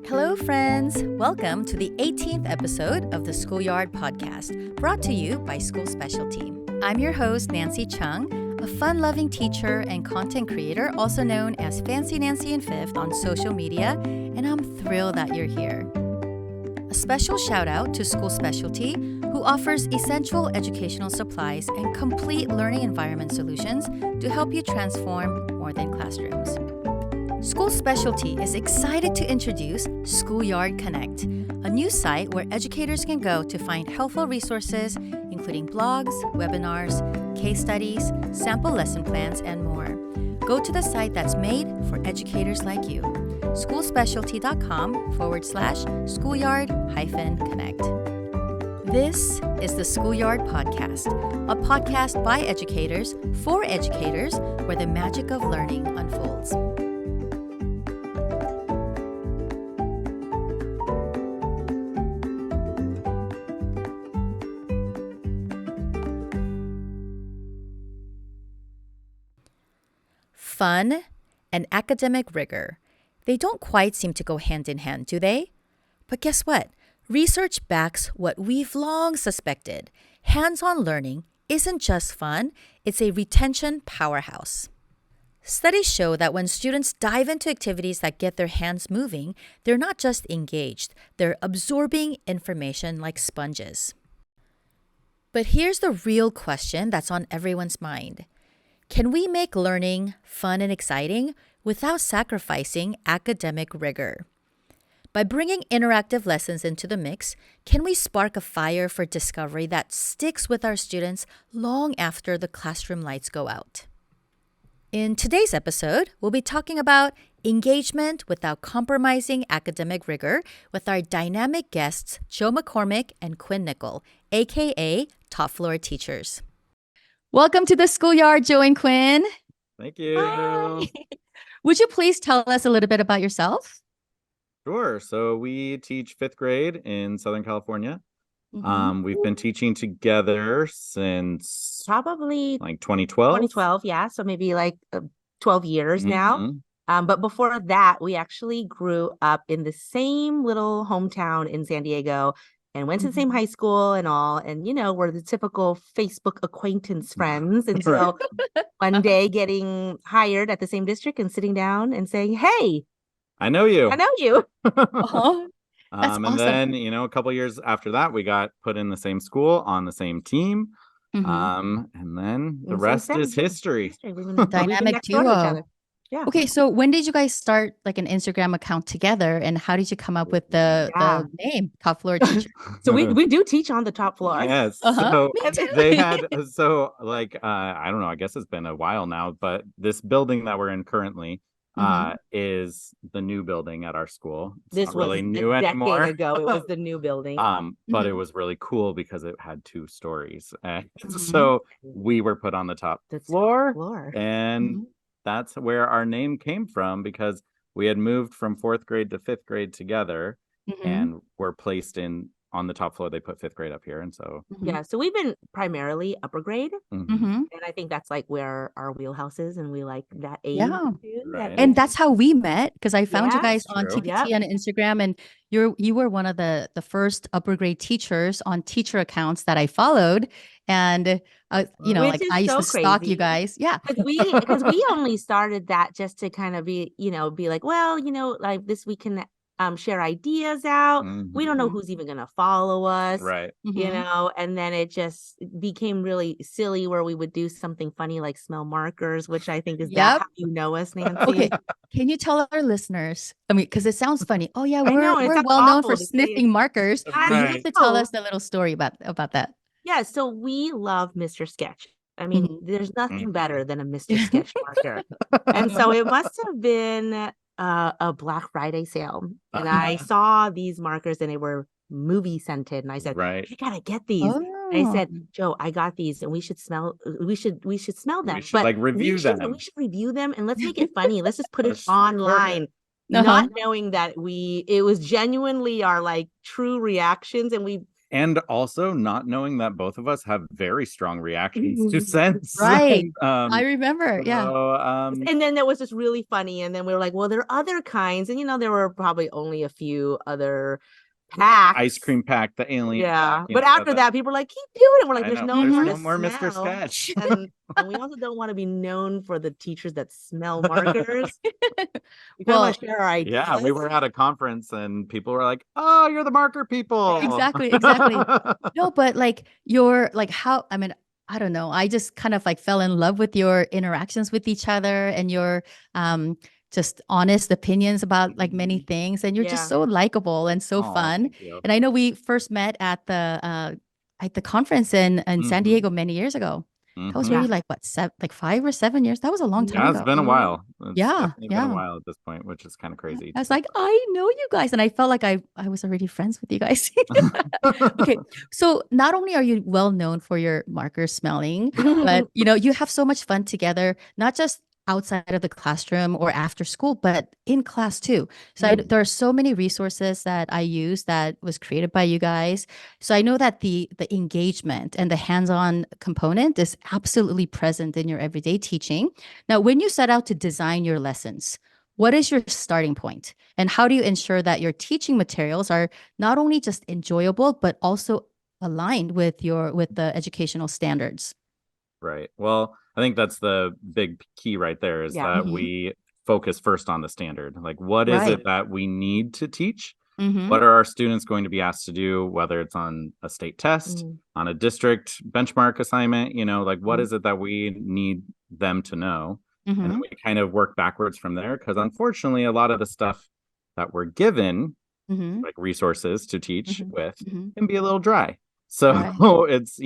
Hello, friends. Welcome to the 18th episode of the Schoolyard Podcast, brought to you by School Specialty. I'm your host, Nancy Chung, a fun-loving teacher and content creator, also known as Fancy Nancy in Fifth on social media, and I'm thrilled that you're here. A special shout out to School Specialty, who offers essential educational supplies and complete learning environment solutions to help you transform more than classrooms. School Specialty is excited to introduce Schoolyard Connect, a new site where educators can go to find helpful resources, including blogs, webinars, case studies, sample lesson plans, and more. Go to the site that's made for educators like you, schoolspecialty.com/schoolyard-connect. This is the Schoolyard Podcast, a podcast by educators for educators where the magic of learning unfolds. Fun and academic rigor. They don't quite seem to go hand in hand, do they? But guess what? Research backs what we've long suspected. Hands-on learning isn't just fun, it's a retention powerhouse. Studies show that when students dive into activities that get their hands moving, they're not just engaged, they're absorbing information like sponges. But here's the real question that's on everyone's mind. Can we make learning fun and exciting without sacrificing academic rigor? By bringing interactive lessons into the mix, can we spark a fire for discovery that sticks with our students long after the classroom lights go out? In today's episode, we'll be talking about engagement without compromising academic rigor with our dynamic guests, Joe McCormick and Quyen Nicol, aka Top Floor Teachers. Welcome to the Schoolyard, Joe and Quyen. Thank you. Hi. Would you please tell us a little bit about yourself? Sure. So we teach fifth grade in Southern California. We've been teaching together since probably like 2012. 2012, yeah. So maybe like 12 years now. But before that, we actually grew up in the same little hometown in San Diego and went to the same high school and all. And, you know, we're the typical Facebook acquaintance friends. And so one day getting hired at the same district and sitting down and saying, hey, I know you. I know you. Uh-huh. That's and awesome. then, you know, a couple of years after that, we got put in the same school on the same team. And then the rest is history. Dynamic duo. Yeah. Okay, so when did you guys start like an Instagram account together, and how did you come up with the name Top Floor Teacher? So we do teach on the top floor. Yes. So they had I don't know, I guess it's been a while now, but this building that we're in currently is the new building at our school. It's this not was really new a anymore. decade ago. It was the new building. But it was really cool because it had two stories. And so we were put on the top floor. And that's where our name came from, because we had moved from fourth grade to fifth grade together and were placed on the top floor. They put fifth grade up here. And so yeah, so we've been primarily upper grade. And I think that's like where our wheelhouse is, and we like that age. Yeah. Right. And that's how we met, because I found you guys on true. TPT on Instagram, and you were one of the first upper grade teachers on teacher accounts that I followed. And you know, Which like is I used so to stalk crazy. you guys. Yeah. Because we only started that just to kind of be like, well, you know, like this we can share ideas out. We don't know who's even gonna follow us. Right. You know, and then it just became really silly where we would do something funny like smell markers, which I think is that how you know us, Nancy. Okay. Can you tell our listeners? I mean, because it sounds funny. Oh yeah, we're well known awful for to say sniffing markers. But you have to tell us the little story about that. Yeah, so we love Mr. Sketch. I mean, there's nothing better than a Mr. Sketch marker. And so it must have been a Black Friday sale. And I saw these markers and they were movie scented. And I said, you gotta get these. And I said, Joe, I got these and we should smell them. We should But review them. We should review them and let's make it funny. Let's just put it online. Not knowing that it was genuinely our like true reactions, and we And also not knowing that both of us have very strong reactions to scents. Right. I remember. Yeah. And then it was just really funny. And then we were like, well, there are other kinds. And, there were probably only a few other packs. Ice cream pack, the alien. Yeah. But after that, people were like, keep doing it. We're like, there's no more Mr. Sketch. And we also don't want to be known for the teachers that smell markers. We kind of want to share our ideas. Yeah, we were at a conference and people were like, oh, you're the marker people. Exactly. No, but I don't know. I just kind of fell in love with your interactions with each other and your just honest opinions about many things. And you're just so likable and so fun. And I know we first met at the conference in San Diego many years ago. That was really 5 or 7 years. That was a long time ago. It's been a while. It's been a while at this point, which is kind of crazy. I was like, I know you guys. And I felt like I was already friends with you guys. Okay. So not only are you well known for your marker smelling, but you have so much fun together, not just outside of the classroom or after school, but in class too. So there are so many resources that I use that was created by you guys. So I know that the engagement and the hands-on component is absolutely present in your everyday teaching. Now, when you set out to design your lessons, what is your starting point? And how do you ensure that your teaching materials are not only just enjoyable, but also aligned with the educational standards? Right. Well, I think that's the big key right there is that we focus first on the standard. Like, what is it that we need to teach? What are our students going to be asked to do, whether it's on a state test, on a district benchmark assignment, what is it that we need them to know? And then we kind of work backwards from there. Because unfortunately, a lot of the stuff that we're given, like resources to teach with, can be a little dry. So it's,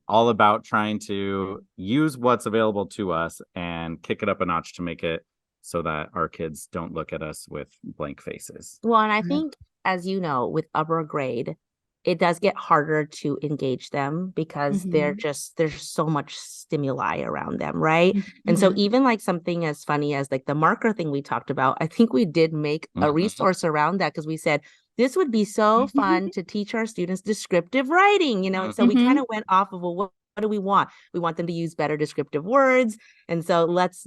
all about trying to use what's available to us and kick it up a notch to make it so that our kids don't look at us with blank faces. Well, and I think, as you know, with upper grade, it does get harder to engage them because there's so much stimuli around them, right? And so even something as funny as the marker thing we talked about, I think we did make a resource around that because we said, this would be so fun to teach our students descriptive writing, and so we kind of went off of, well, what do we want? We want them to use better descriptive words. And so let's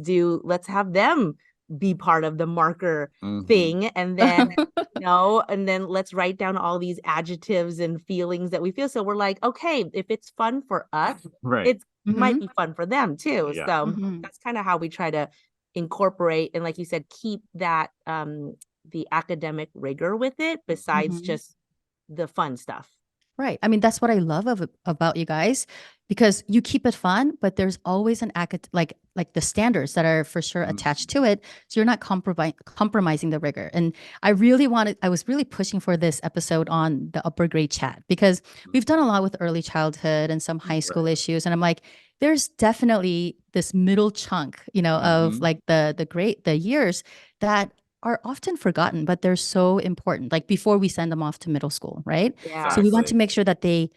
have them be part of the marker thing. And then, and then let's write down all these adjectives and feelings that we feel. So we're like, okay, if it's fun for us, it might be fun for them too. Yeah. So that's kind of how we try to incorporate and, like you said, keep that, the academic rigor with it besides just the fun stuff. Right. I mean, that's what I love about you guys, because you keep it fun, but there's always an like the standards that are for sure attached to it. So you're not compromising the rigor. And I was really pushing for this episode on the upper grade chat, because we've done a lot with early childhood and some high school issues. And I'm like, there's definitely this middle chunk, of the years that are often forgotten, but they're so important, before we send them off to middle school, right? Yeah. Exactly. So we want to make sure that they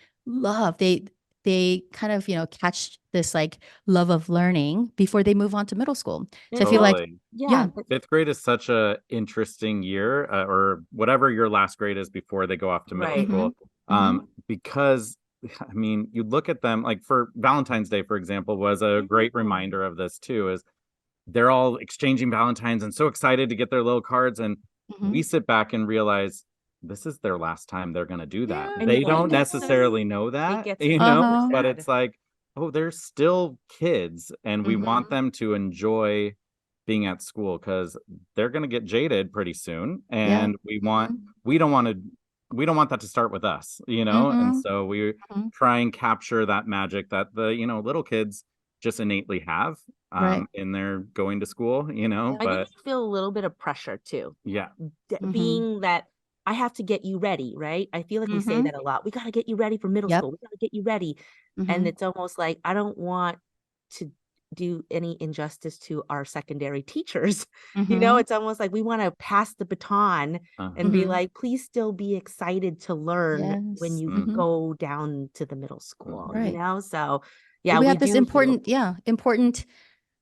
kind of, catch this love of learning before they move on to middle school. So I feel like, fifth grade is such a interesting year, or whatever your last grade is before they go off to middle school. Because I mean, you look at them, for Valentine's Day, for example, was a great reminder of this too, is they're all exchanging Valentines and so excited to get their little cards. And we sit back and realize this is their last time they're going to do that. Yeah, they don't necessarily know that, but it's like, oh, they're still kids. And we want them to enjoy being at school because they're going to get jaded pretty soon. And we don't want that to start with us, And so we try and capture that magic that the, little kids just innately have in their going to school, but I feel a little bit of pressure too. Yeah. Being that I have to get you ready, right? I feel like we say that a lot. We got to get you ready for middle school. We got to get you ready. And it's almost like, I don't want to do any injustice to our secondary teachers. It's almost like we want to pass the baton and be like, please still be excited to learn when you go down to the middle school, So yeah, we have this important,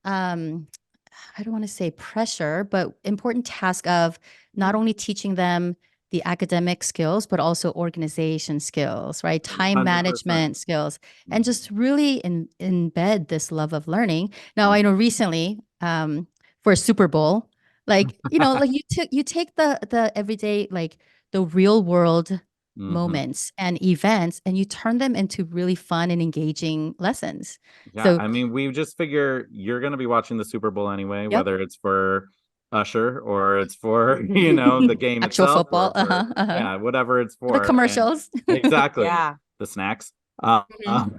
I don't want to say pressure, but important task of not only teaching them the academic skills, but also organization skills, right? Time 100%. management skills, and just really embed this love of learning. Now, I know recently for Super Bowl, like, like you take the everyday, like the real world moments and events, and you turn them into really fun and engaging lessons. Yeah, So I mean, we just figure you're going to be watching the Super Bowl anyway, whether it's for Usher or it's for, the game actual itself, football, or yeah, whatever it's for. the commercials. Exactly. Yeah. The snacks. All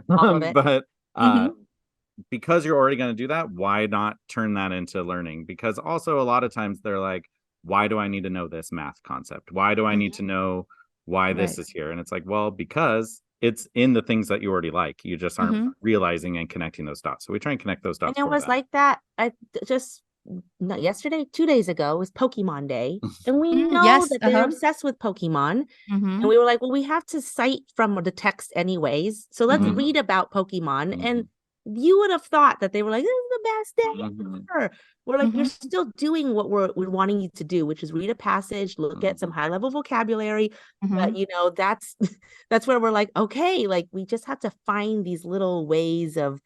of it. But because you're already going to do that, why not turn that into learning? Because also a lot of times they're like, why do I need to know this math concept? Why do I need to know why this is here? And it's like, well, because it's in the things that you already like. You just aren't realizing and connecting those dots. So we try and connect those dots. And it was like that. I just not yesterday, 2 days ago was Pokemon Day. And we know that they're obsessed with Pokemon. And we were like, well, we have to cite from the text anyways. So let's read about Pokemon. And you would have thought that they were like, this is the best day ever. We're like, you're still doing what we're wanting you to do, which is read a passage, look at some high level vocabulary. But that's where we're like, okay, like we just have to find these little ways of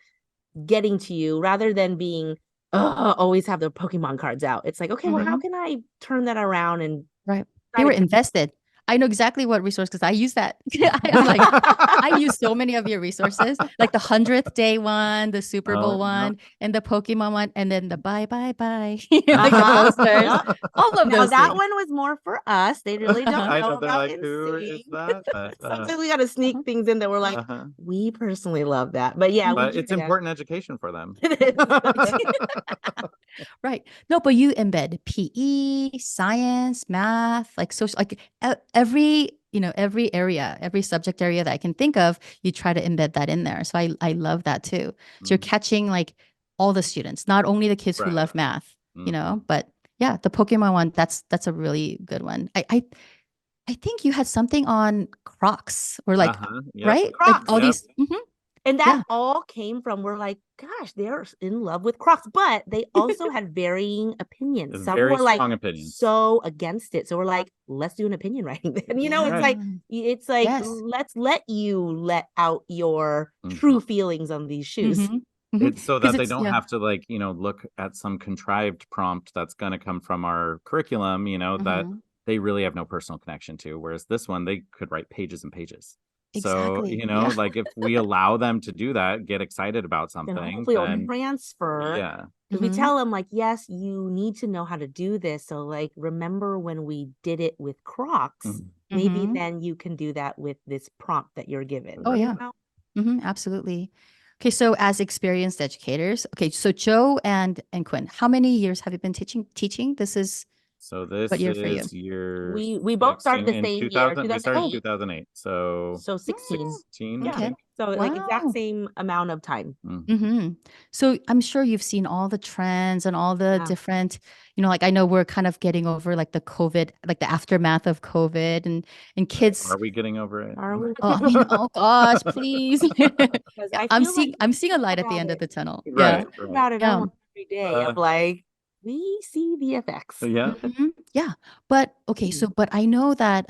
getting to you rather than being always have the Pokemon cards out. It's like, okay, well, how can I turn that around? And they were invested. I know exactly what resource, because I use that. I'm like, I use so many of your resources, like the 100th day one, the Super Bowl one, and the Pokemon one, and then the bye, like the posters, all of those. That things. one was more for us. They really don't know about like, who is that? Sometimes we got to sneak things in that we're like, we personally love that. But yeah, but it's important education for them. Right. No, but you embed PE, science, math, like social, like every area, every subject area that I can think of, you try to embed that in there. So I love that too. So you're catching like all the students, not only the kids who love math, but yeah, the Pokemon one, that's a really good one. I think you had something on Crocs or like, right? Crocs. Like all these. And that all came from, we're like, gosh, they're in love with Crocs, but they also had varying opinions. Some were like so against it. So we're like, let's do an opinion writing then. It's like, let's let you let out your true feelings on these shoes. It's so that they don't have to look at some contrived prompt that's going to come from our curriculum, that they really have no personal connection to. Whereas this one, they could write pages and pages. Exactly. So, like if we allow them to do that, get excited about something, then hopefully it'll transfer. Yeah. Because we tell them like, yes, you need to know how to do this. So like, remember when we did it with Crocs, maybe then you can do that with this prompt that you're given. Oh, yeah. Absolutely. Okay. So as experienced educators, so Joe and Quyen, how many years have you been teaching? This is So this what year is for you? year. We both started the same year. 2000, we started in 2008. So 16. 16. Okay. So like exact same amount of time. So I'm sure you've seen all the trends and all the different, like I know we're kind of getting over like the COVID, like the aftermath of COVID and kids. Are we getting over it? Are we? Oh gosh, please. I'm seeing a light at the end it. of the tunnel. Right. About it almost every day. I'm like, we see the effects. Yeah. But okay, but I know that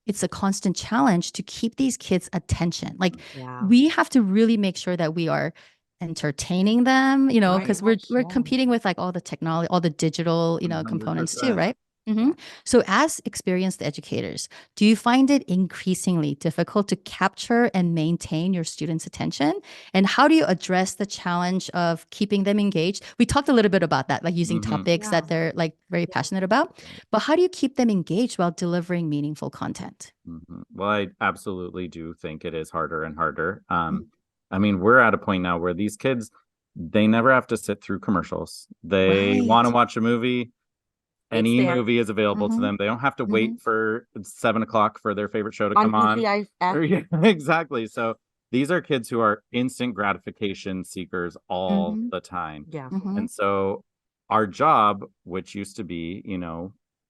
it's a constant challenge to keep these kids' attention. Like we have to really make sure that we are entertaining them, because we're competing with like all the technology, all the digital, components too, right? So as experienced educators, do you find it increasingly difficult to capture and maintain your students' attention? And how do you address the challenge of keeping them engaged? We talked a little bit about that, like using topics that they're like very passionate about, but how do you keep them engaged while delivering meaningful content? Well, I absolutely do think it is harder and harder. I mean, we're at a point now where these kids, they never have to sit through commercials. They want to watch a movie. Any movie is available to them. They don't have to wait for 7:00 for their favorite show to come on. Yeah, exactly. So these are kids who are instant gratification seekers all the time. Yeah. And so our job, which used to be,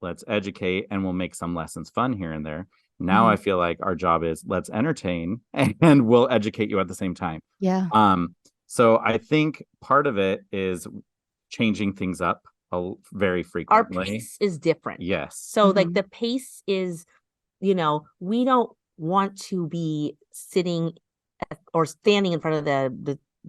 let's educate and we'll make some lessons fun here and there. Now I feel like our job is let's entertain and we'll educate you at the same time. Yeah. So I think part of it is changing things up. very Our frequently. pace is different. Yes. So like the pace is, we don't want to be sitting or standing in front of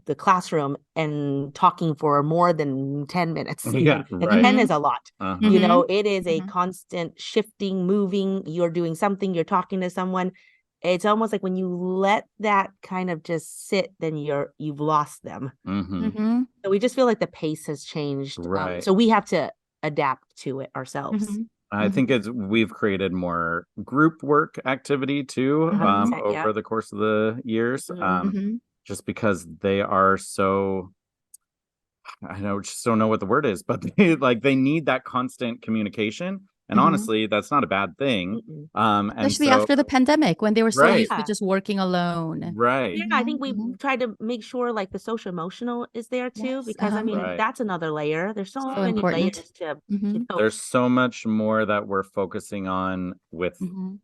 the classroom and talking for more than 10 minutes. Yeah, And right. 10 is a lot. Uh-huh. It is a constant shifting, moving. You're doing something, you're talking to someone. It's almost like when you let that kind of just sit, then you've lost them. So we just feel like the pace has changed. Right. So we have to adapt to it ourselves. I think we've created more group work activity too, 100%, over the course of the years, just because they are so, just don't know what the word is, but they need that constant communication. And honestly, that's not a bad thing. Especially after the pandemic, when they were so used to just working alone. Right. Yeah, I think we tried to make sure like the social emotional is there too, because I mean, that's another layer. There's so many important. layers to, There's so much more that we're focusing on with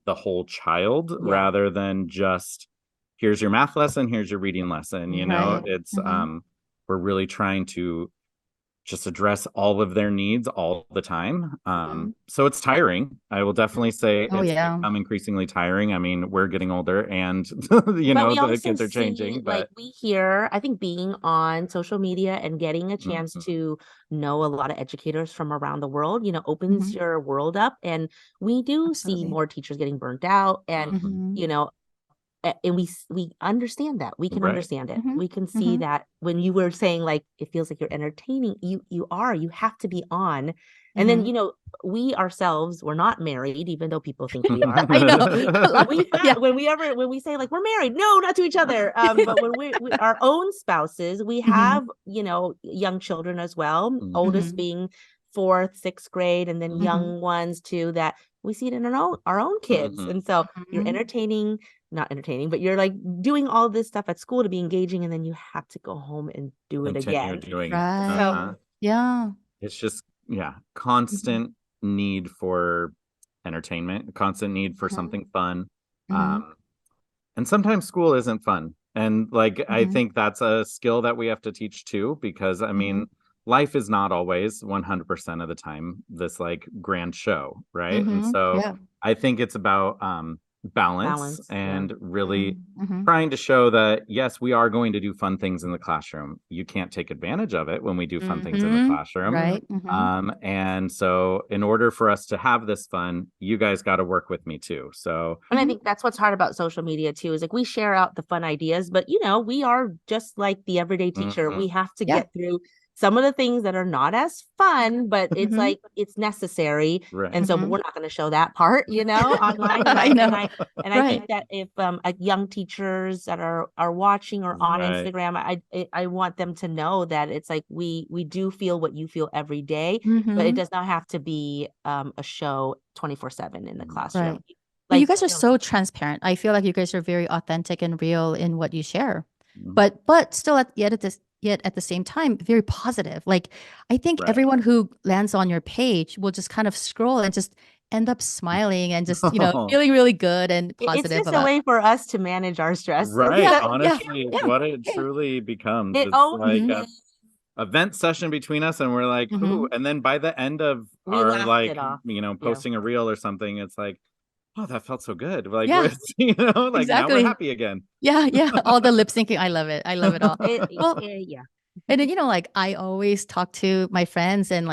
the whole child rather than just, here's your math lesson, here's your reading lesson. It's we're really trying to just address all of their needs all the time. So it's tiring. I will definitely say it's become increasingly tiring. I mean, we're getting older and the kids are changing. But we hear, I think being on social media and getting a chance to know a lot of educators from around the world, opens your world up. And we do see more teachers getting burnt out and, and we understand that. We can understand it. We can see that when you were saying like it feels like you're entertaining, you have to be on. And then we ourselves, we're not married, even though people think we are. I know. When we say like we're married, no, not to each other. But when we our own spouses, we have young children as well. Oldest being 4th, 6th grade, and then young ones too, that we see it in our own kids. And so you're not entertaining, but you're like doing all this stuff at school to be engaging, and then you have to go home and do it again. Right. So, it's just constant need for entertainment, constant need for something fun. And sometimes school isn't fun. And I think that's a skill that we have to teach too, because I mean, life is not always 100% of the time this grand show, right? And so I think it's about balance and really trying to show that yes, we are going to do fun things in the classroom. You can't take advantage of it when we do fun things in the classroom, right? And so in order for us to have this fun, you guys got to work with me too. So and I think that's what's hard about social media too, is like we share out the fun ideas, but we are just like the everyday teacher. We have to get through some of the things that are not as fun, but it's like it's necessary. And so we're not going to show that part, online. I know. And I think that if young teachers that are watching or on Instagram, I want them to know that it's like we do feel what you feel every day, but it does not have to be a show 24/7 in the classroom. Right. But you guys are so transparent. I feel like you guys are very authentic and real in what you share, but still yet at the same time, very positive. Like I think everyone who lands on your page will just kind of scroll and just end up smiling and just, feeling really good and positive. It's just a way for us to manage our stress. Right. Honestly, what it truly becomes. It's like a vent session between us, and we're like, ooh. And then by the end of our posting a reel or something, it's like, oh, that felt so good. Like, now we're happy again. Yeah. All the lip syncing. I love it. I love it all. And then, I always talk to my friends and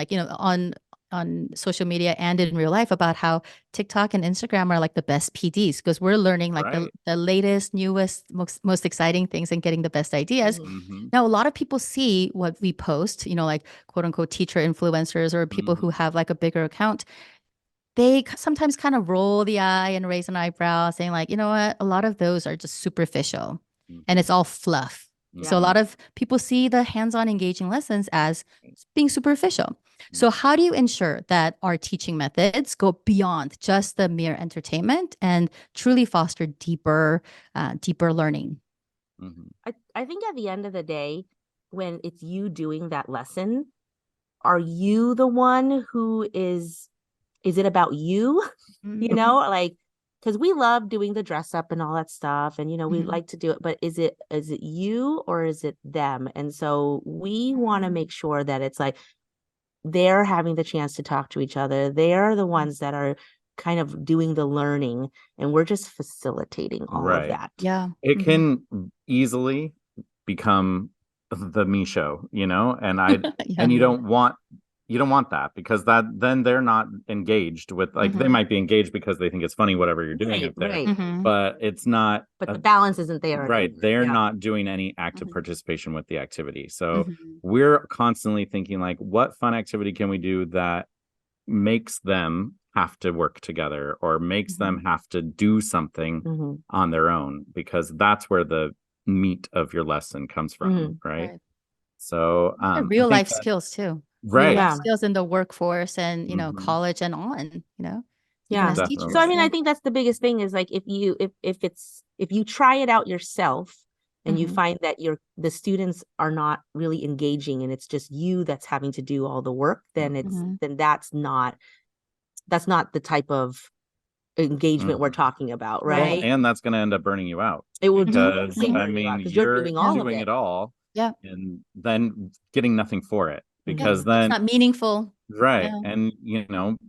on social media and in real life about how TikTok and Instagram are like the best PDs, because we're learning the latest, newest, most exciting things and getting the best ideas. Now, a lot of people see what we post, like quote unquote teacher influencers or people who have like a bigger account. They sometimes kind of roll the eye and raise an eyebrow saying like, you know what, a lot of those are just superficial and it's all fluff. So a lot of people see the hands-on engaging lessons as being superficial. So how do you ensure that our teaching methods go beyond just the mere entertainment and truly foster deeper learning? I think at the end of the day, when it's you doing that lesson, are you the one who is it about you? Because we love doing the dress up and all that stuff. And, we like to do it. But is it you or is it them? And so we want to make sure that it's like, they're having the chance to talk to each other. They're the ones that are kind of doing the learning, and we're just facilitating all of that. Yeah. It can easily become the me show, and you don't want that, because then they're not engaged with, like, they might be engaged because they think it's funny, whatever you're doing up there, but it's not. But the balance isn't there. Right. They're not doing any active participation with the activity. So we're constantly thinking, like, what fun activity can we do that makes them have to work together, or makes them have to do something on their own, because that's where the meat of your lesson comes from, right? So real life skills too. Right. Real life skills in the workforce and college and on, Yeah. So I mean, I think that's the biggest thing is, like, if you try it out yourself and you find that the students are not really engaging and it's just you that's having to do all the work, then that's not the type of engagement we're talking about, right? Well, and that's going to end up burning you out. It will, because you're doing it all, yeah, and then getting nothing for it, because then it's not meaningful, right? Yeah. And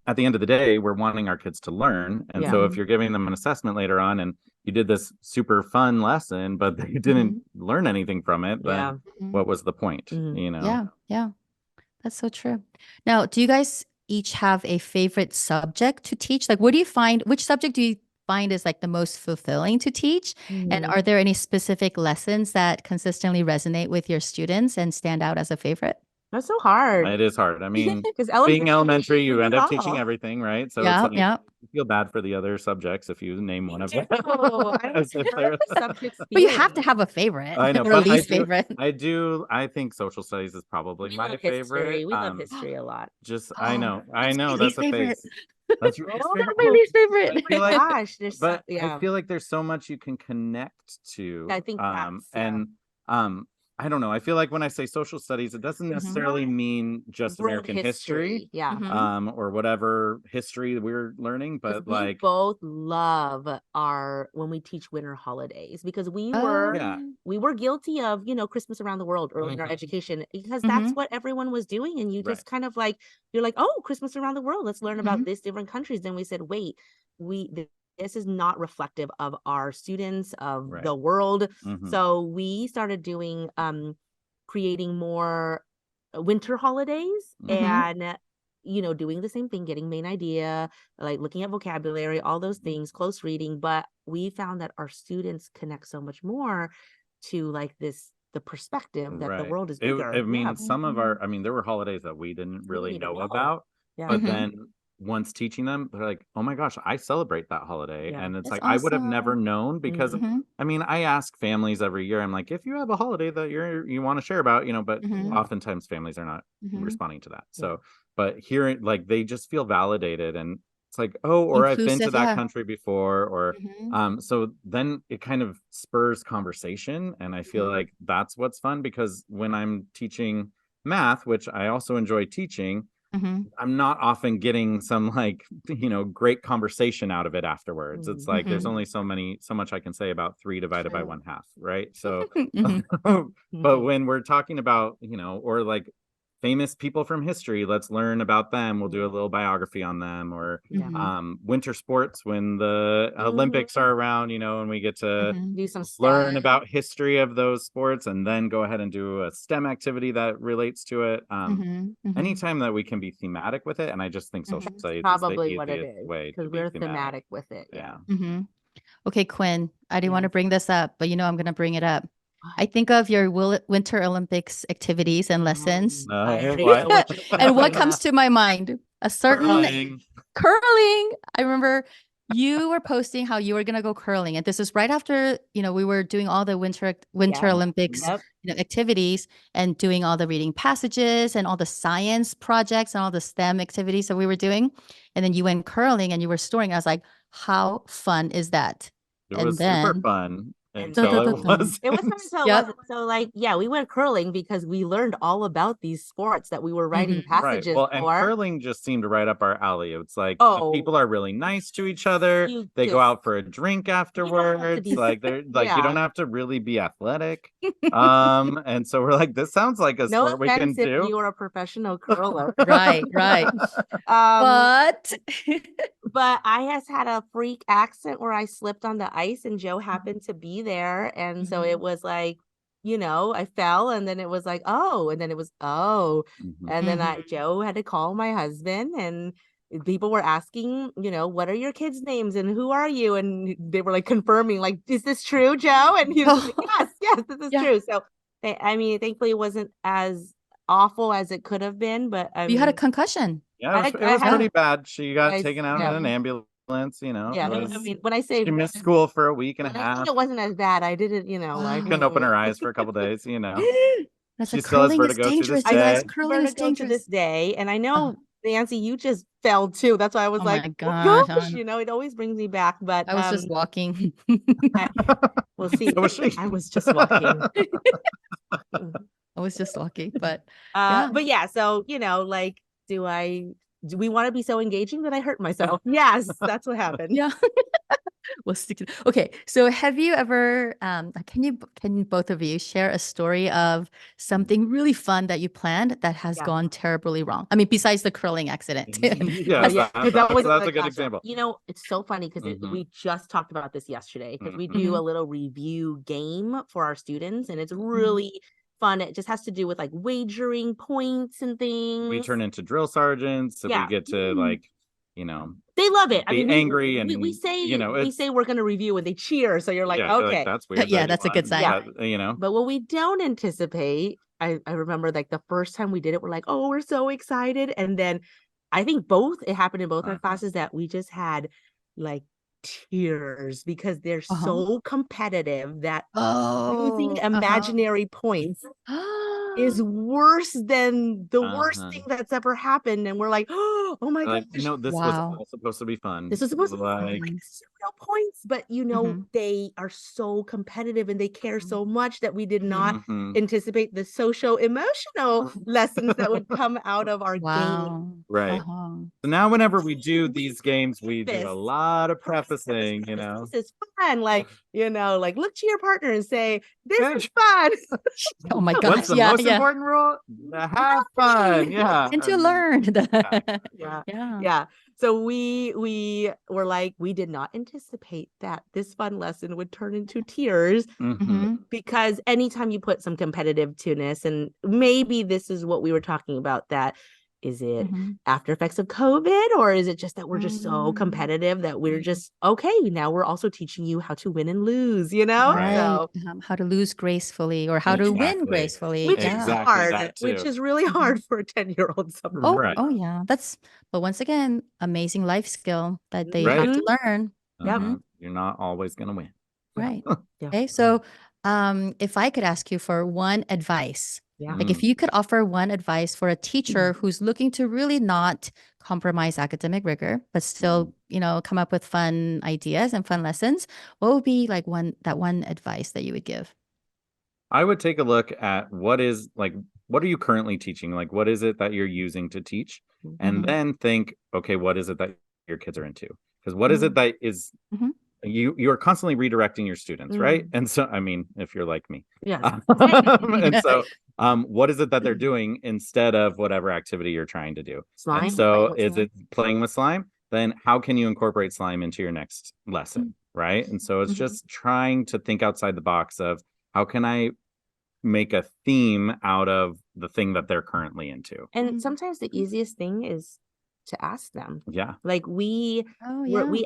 at the end of the day, we're wanting our kids to learn, and so if you're giving them an assessment later on, and you did this super fun lesson, but they didn't learn anything from it, then what was the point? Yeah, that's so true. Now, do you guys each have a favorite subject to teach? Like, which subject do you find is, like, the most fulfilling to teach? And are there any specific lessons that consistently resonate with your students and stand out as a favorite? That's so hard. It is hard. I mean, being elementary, you end up teaching everything, right? So it's like, you feel bad for the other subjects if you name one of them. But you have to have a favorite. I know, or but least favorite. I think social studies is probably my favorite. We love history a lot. I know. That's a face. That's your my least favorite. I feel like there's so much you can connect to. I think I don't know. I feel like when I say social studies, it doesn't necessarily mean just American history, or whatever history we're learning, but we both love when we teach winter holidays, because we were guilty of, Christmas around the world early in our education, because that's what everyone was doing. And you just kind of like, you're like, oh, Christmas around the world, let's learn about this different countries. Then we said, wait, this is not reflective of our students, of the world. So we started doing creating more winter holidays and doing the same thing, getting main idea, like looking at vocabulary, all those things, close reading. But we found that our students connect so much more to, like, the perspective that the world is bigger. Some of there were holidays that we didn't really know about, but then once teaching them, they're like, oh my gosh, I celebrate that holiday. And it's like, awesome. I would have never known, because I ask families every year, I'm like, if you have a holiday that you want to share about, but oftentimes families are not responding to that. So, but hearing, like, they just feel validated, and it's like, oh, or I've been to that country before, or so then it kind of spurs conversation. And I feel like that's what's fun, because when I'm teaching math, which I also enjoy teaching, I'm not often getting some, like, great conversation out of it afterwards. It's like, there's only so much I can say about 3 divided by 1/2, right? So, but when we're talking about, or like famous people from history, let's learn about them. We'll do a little biography on them, or winter sports when the Olympics are around, and we get to do some learn about history of those sports, and then go ahead and do a STEM activity that relates to it. Anytime that we can be thematic with it, and I just think social studies probably is the what it is, because we're thematic with it. Okay, Quyen, I didn't want to bring this up, but I'm going to bring it up. I think of your Winter Olympics activities and lessons. And what comes to my mind? A certain curling. I remember you were posting how you were going to go curling. And this is right after, we were doing all the Winter Olympics activities, and doing all the reading passages and all the science projects and all the STEM activities that we were doing. And then you went curling and you were storing. I was like, how fun is that? It was super fun. Until it was. It was until it wasn't. So like, yeah, we went curling because we learned all about these sports that we were writing passages Well, and for. curling just seemed right up our alley. It's like the people are really nice to each other. They go out for a drink afterwards. Like they're like you don't have to really be athletic. And so we're like, this sounds like a sport we can do. If you were a professional curler. Right. But I has had a freak accident where I slipped on the ice and Joe happened to be there. And so it was like, I fell and then it was like, and then it was, and then Joe had to call my husband and people were asking, what are your kids' names and who are you? And they were like confirming, like, is this true, Joe? And he was like, yes, this is true. So, I mean, thankfully it wasn't as awful as it could have been, but you had a concussion. Yeah, it was pretty bad. She got taken out in an ambulance, Yeah, I mean, when I say she missed school for a week and a half. I think it wasn't as bad. I didn't, I couldn't open her eyes for a couple days, She still has vertigo to this day. Curling is dangerous to this day, and I know Nancy, you just fell too. That's why I was like, my gosh, it always brings me back. But I was just walking. We'll see. I was just walking. I was just lucky, but but yeah, so like, do we want to be so engaging that I hurt myself? Yes, that's what happened. Yeah. We'll stick to okay. So have you ever can both of you share a story of something really fun that you planned that has gone terribly wrong? I mean, besides the curling accident. That's a good example. It's so funny because we just talked about this yesterday because we do a little review game for our students and it's really fun. It just has to do with like wagering points and things. We turn into drill sergeants, so we get to like, they love it. Be angry and we say we're going to review and they cheer. So you're like, okay, like, that's weird. Yeah, that's a good sign. But what we don't anticipate, I remember like the first time we did it, we're like, oh, we're so excited, and then I think it happened in both our classes that we just had like tears because they're so competitive that using imaginary points is worse than the worst thing that's ever happened, and we're like, oh my god, this was all supposed to be fun. This was supposed to be like real points, but they are so competitive and they care so much that we did not anticipate the social-emotional lessons that would come out of our game. Right. So now whenever we do these games, we do a lot of prefacing, This is fun. Like, like look to your partner and say, this is fun. Oh my gosh. What's the most important rule? Have fun. Yeah. And to learn. Yeah. So we were like, we did not anticipate that this fun lesson would turn into tears because anytime you put some competitiveness, and maybe this is what we were talking about, that is it after effects of COVID, or is it just that we're just so competitive that we're just, okay, now we're also teaching you how to win and lose, Right. So, how to lose gracefully or how to win gracefully. Which is hard, which is really hard for a 10-year-old. Oh, yeah. But once again, amazing life skill that they have to learn. You're not always going to win. Right. Okay. So if I could ask you for one advice, like if you could offer one advice for a teacher who's looking to really not compromise academic rigor, but still, come up with fun ideas and fun lessons, what would be like one advice that you would give? I would take a look at what are you currently teaching? Like, what is it that you're using to teach? And then think, okay, what is it that your kids are into? Because what is it that is you're constantly redirecting your students, right? And so, I mean, if you're like me, and so, what is it that they're doing instead of whatever activity you're trying to do? Slime. And so, is it playing with slime? Then how can you incorporate slime into your next lesson, right? And so it's just trying to think outside the box of how can I make a theme out of the thing that they're currently into. And sometimes the easiest thing is to ask them. Yeah. Like we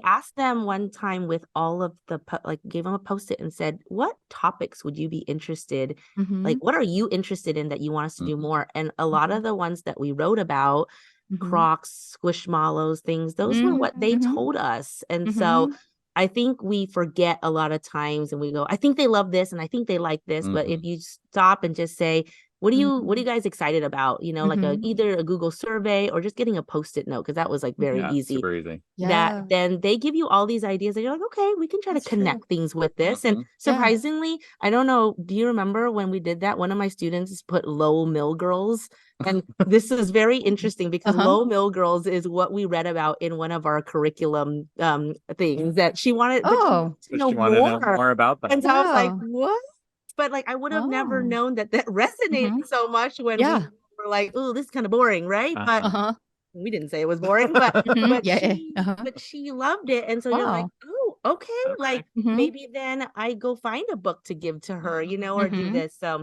asked them one time with all of the gave them a post-it and said, what topics would you be interested? Like, what are you interested in that you want us to do more? And a lot of the ones that we wrote about, Crocs, Squishmallows, things, those were what they told us. And so I think we forget a lot of times and we go, I think they love this and I think they like this. But if you stop and just say, what are you guys excited about? You know, like either a Google survey or just getting a Post-it note, because that was like very easy. Super easy. That then they give you all these ideas and you're like, okay, we can try to connect things with this. And surprisingly, I don't know, do you remember when we did that? One of my students put Lowell Mill Girls. And this is very interesting because Lowell Mill Girls is what we read about in one of our curriculum things that she wanted, to know more about that. And so I was like, what? But like, I would have never known that resonated so much when we were like, oh, this is kind of boring, right? But we didn't say it was boring, but she loved it. And so you're like, oh, okay. Like maybe then I go find a book to give to her, you know, or do this. I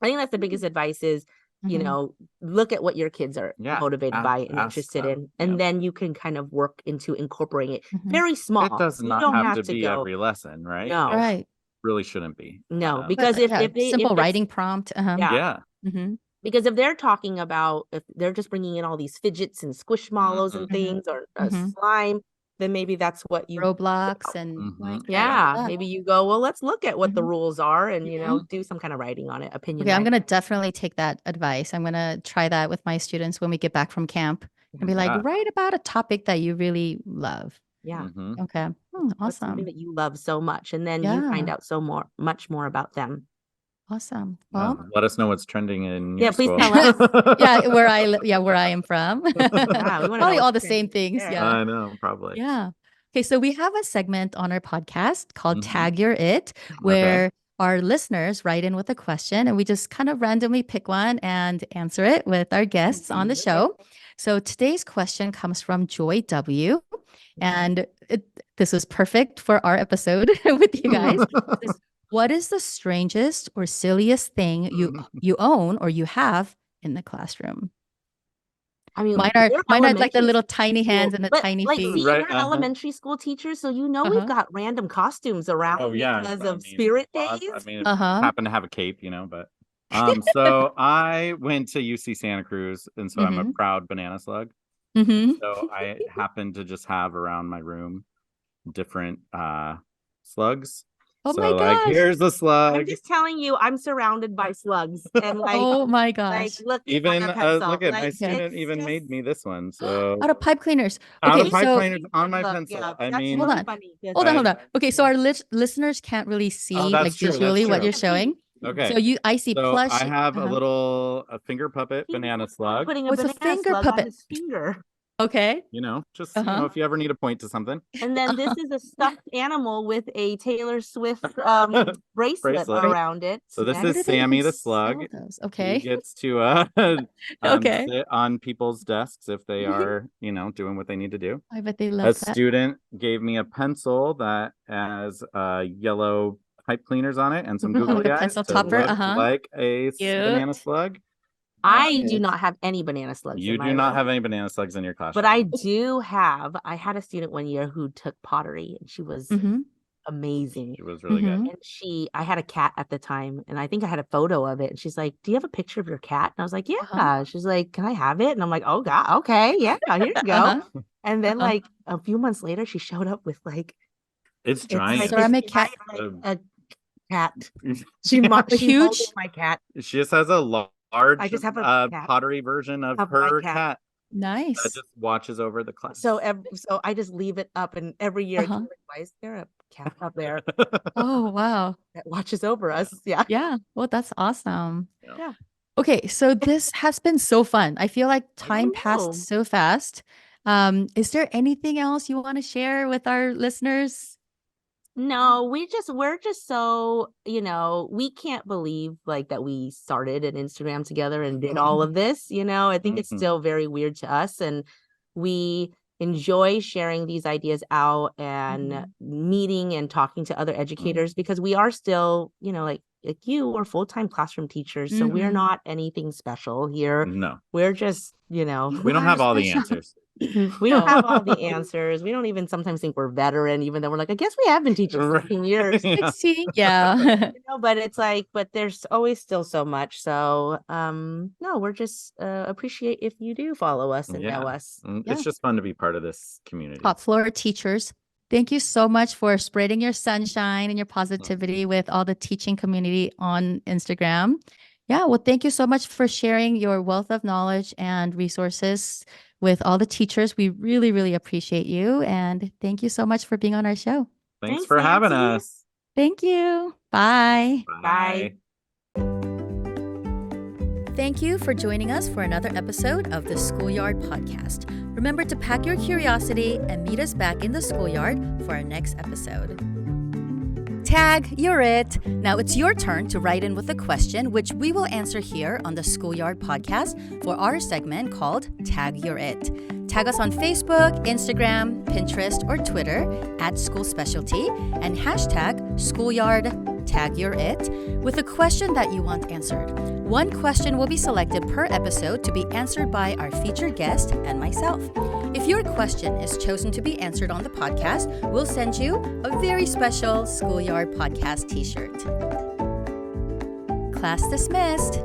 think that's the biggest advice is, you know, look at what your kids are motivated by and interested in. And then you can kind of work into incorporating it. Very small. It does not have to be every lesson, right? No. Right. Really shouldn't be. No, because if they simple writing prompt. Because if they're talking about, if they're just bringing in all these fidgets and squishmallows and things or slime, then maybe that's what you Roblox and maybe you go, well, let's look at what the rules are and you know, do some kind of writing on it. Opinion. Okay, I'm gonna definitely take that advice. I'm gonna try that with my students when we get back from camp and be like, write about a topic that you really love. Yeah. Okay. Awesome. Something that you love so much, and then you find out much more about them. Awesome. Well, let us know what's trending in your please school. tell us. where I am from. Probably all the same things. Yeah. I know, probably. Yeah. Okay, so we have a segment on our podcast called Tag Your It, where our listeners write in with a question and we just kind of randomly pick one and answer it with our guests on the show. So today's question comes from Joy W. And this is perfect for our episode with you guys. What is the strangest or silliest thing you own or you have in the classroom? I mean, mine are like the little tiny hands and the tiny feet. See, we're elementary school teachers, so you know we've got random costumes around because of Spirit Days. I mean, happen to have a cape, you know, but so I went to UC Santa Cruz, and so I'm a proud banana slug. So I happen to just have around my room different slugs. Oh so my gosh. Like, here's the slug. I'm just telling you, I'm surrounded by slugs. And like, oh my gosh. Like, look at my student even made me this one. So out of pipe cleaners. Okay, out of pipe cleaners on my pencil. Yeah, I mean, hold on. Okay, so our listeners can't really see visually what you're showing. Okay. So I see plush. I have a finger puppet banana slug. Putting a finger puppet on his finger. Okay. You know, just you know, if you ever need to point to something. And then this is a stuffed animal with a Taylor Swift bracelet around it. So this is Sammy the slug. Okay. He gets to sit on people's desks if they are, you know, doing what they need to do. I bet they love that. A student gave me a pencil that has yellow pipe cleaners on it and some googly eyes pencil topper, like a banana slug. I do not have any banana slugs. You do not have any banana slugs in your classroom. But I had a student one year who took pottery and she was amazing. She was really good. And I had a cat at the time and I think I had a photo of it. And she's like, do you have a picture of your cat? And I was like, yeah. She's like, can I have it? And I'm like, oh God, okay. Yeah, here you go. And then like a few months later, she showed up with like, it's giant. Ceramic cat. A cat. She huge. My cat. She just has a large I just have a pottery version of her cat. Nice. That just watches over the class. So I just leave it up, and every year, why is there a cat up there? Oh wow, that watches over us. Yeah. Yeah. Well, that's awesome. Yeah. Okay, so this has been so fun. I feel like time passed so fast. Is there anything else you want to share with our listeners? No, we're just so, you know, we can't believe like that we started an Instagram together and did all of this, you know. I think it's still very weird to us, and we enjoy sharing these ideas out and meeting and talking to other educators because we are still, you know, like you are full-time classroom teachers, so we're not anything special here. No, we're just, you know, we don't have all the answers. We don't have all the answers. We don't even sometimes think we're veteran, even though we're like, I guess we have been teaching for 15 years. Yeah. You know, but it's like, but there's always still so much. So no, we're just appreciate if you do follow us and know us. It's just fun to be part of this community. Top floor teachers, thank you so much for spreading your sunshine and your positivity with all the teaching community on Instagram. Yeah, well, thank you so much for sharing your wealth of knowledge and resources with all the teachers. We really, really appreciate you. And thank you so much for being on our show. Thanks for having Nancy. us. Thank you. Bye. Bye. Thank you for joining us for another episode of the Schoolyard Podcast. Remember to pack your curiosity and meet us back in the schoolyard for our next episode. Tag, you're it. Now it's your turn to write in with a question, which we will answer here on the Schoolyard Podcast for our segment called Tag, You're It. Tag us on Facebook, Instagram, Pinterest, or Twitter at School Specialty and hashtag Schoolyard Tag Your It with a question that you want answered. One question will be selected per episode to be answered by our featured guest and myself. If your question is chosen to be answered on the podcast, we'll send you a very special Schoolyard Podcast t-shirt. Class dismissed.